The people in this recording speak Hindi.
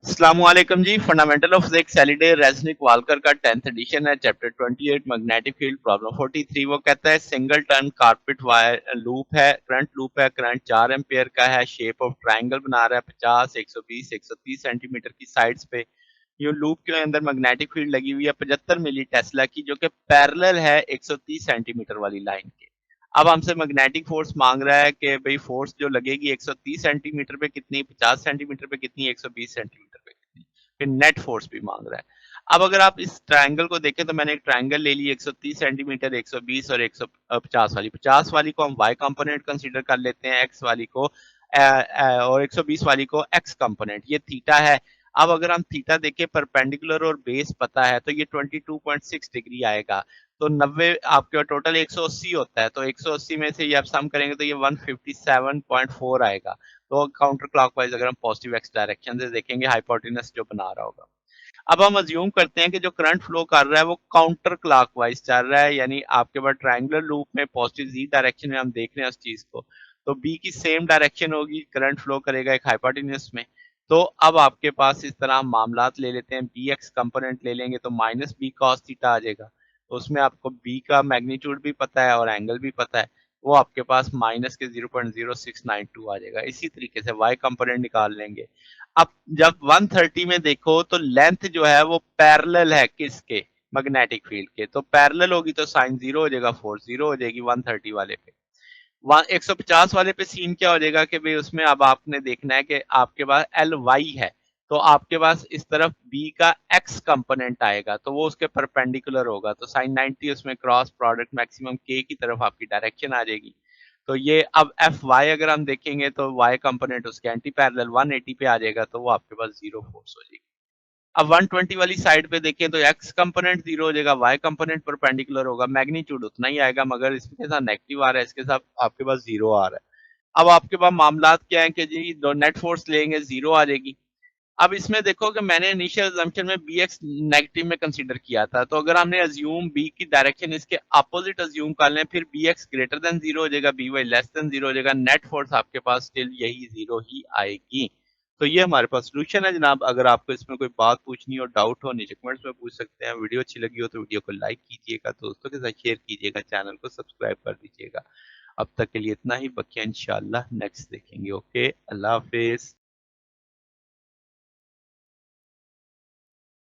अस्सलामुअलैकुम जी। Fundamental of physics Halliday Resnick Walker का 10th एडिशन है। Chapter 28 magnetic field problem 43। वो कहता है single turn carpet wire loop है, करंट 4 एम्पियर का है, शेप ऑफ ट्राइंगल बना रहा है 50 120 130 सेंटीमीटर की साइड्स पे। ये लूप के अंदर मैग्नेटिक फील्ड लगी हुई है 75 मिली टेस्ला की, जो कि पैरेलल है 130 सेंटीमीटर वाली लाइन के। अब हमसे मैग्नेटिक फोर्स मांग रहा है कि भाई फोर्स जो लगेगी 130 सेंटीमीटर पे कितनी, 50 सेंटीमीटर पे कितनी, 120 सेंटीमीटर पे कितनी, फिर नेट फोर्स भी मांग रहा है। अब अगर आप इस ट्रायंगल को देखें तो मैंने एक ट्रायंगल ले ली 130 सेंटीमीटर, 120 और 150 वाली। 50 वाली को हम वाई कंपोनेंट कंसीडर कर लेते हैं, एक्स वाली को और 120 वाली को एक्स कंपोनेंट। ये थीटा है। अब अगर हम थीटा देखें परपेंडिकुलर और बेस पता है तो ये 22.6 डिग्री आएगा। तो 90 आपके टोटल 180 होता है, तो 180 में से ये आप सम करेंगे तो ये 157.4 आएगा। तो काउंटर क्लॉकवाइज अगर हम पॉजिटिव एक्स डायरेक्शन से देखेंगे हाइपोटेनस जो बना रहा होगा। अब हम अज्यूम करते हैं कि जो करंट फ्लो कर रहा है वो काउंटर क्लॉकवाइज चल रहा है, यानी आपके पास ट्रायंगुलर लूप में पॉजिटिव जी डायरेक्शन में हम देख रहे हैं उस चीज को। तो बी की सेम डायरेक्शन होगी, करंट फ्लो करेगा एक हाइपोटेन्यूज में। तो अब आपके पास इस तरह हम मामलात ले लेते हैं, बी एक्स कंपोनेंट ले लेंगे तो माइनस बी कॉस थीटा आ जाएगा। तो उसमें आपको बी का मैग्नीट्यूड भी पता है और एंगल भी पता है, वो आपके पास माइनस के 0.0692 आ जाएगा। इसी तरीके से वाई कंपोनेंट निकाल लेंगे। अब जब 130 में देखो तो लेंथ जो है वो पैरेलल है किसके, मैग्नेटिक फील्ड के। तो पैरेलल होगी तो साइन जीरो हो जाएगा, फोर्स जीरो हो जाएगी 130 वाले पे। 150 वाले पे सीन क्या हो जाएगा कि भाई उसमें अब आपने देखना है कि आपके पास एल वाई है, तो आपके पास इस तरफ बी का एक्स कंपोनेंट आएगा तो वो उसके परपेंडिकुलर होगा, तो साइन 90 उसमें क्रॉस प्रोडक्ट मैक्सिमम के की तरफ आपकी डायरेक्शन आ जाएगी। तो ये अब एफ वाई अगर हम देखेंगे तो वाई कंपोनेंट उसके एंटी पैरेलल 180 पे आ जाएगा, तो वो आपके पास जीरो फोर्स हो जाएगी। अब 120 वाली साइड पे देखें तो एक्स कंपोनेंट जीरो हो जाएगा, वाई कंपोनेंट परपेंडिकुलर होगा, मैग्नीट्यूड उतना ही आएगा मगर इसके साथ नेगेटिव आ रहा है, इसके साथ आपके पास जीरो आ रहा है। अब आपके पास मामलात क्या है कि जी दो नेट फोर्स लेंगे जीरो आ जाएगी। अब इसमें देखो कि मैंने इनिशियल अजम्पशन में बी एक्स नेगेटिव में कंसीडर किया था, तो अगर हमने अज्यूम बी की डायरेक्शन इसके अपोजिट अज्यूम कर लें फिर B X greater than zero हो जाएगा, B Y less than zero हो जाएगा, नेट फोर्स आपके पास स्टिल यही जीरो ही आएगी। तो ये हमारे पास सोल्यूशन है जनाब। अगर आपको इसमें कोई बात पूछनी हो, डाउट हो, नीचे कमेंट्स में पूछ सकते हैं। वीडियो अच्छी लगी हो तो वीडियो को लाइक कीजिएगा, दोस्तों के साथ शेयर कीजिएगा, चैनल को सब्सक्राइब कर दीजिएगा। अब तक के लिए इतना ही, बाकी इंशाल्लाह नेक्स्ट देखेंगे। ओके, अल्लाह हाफिज।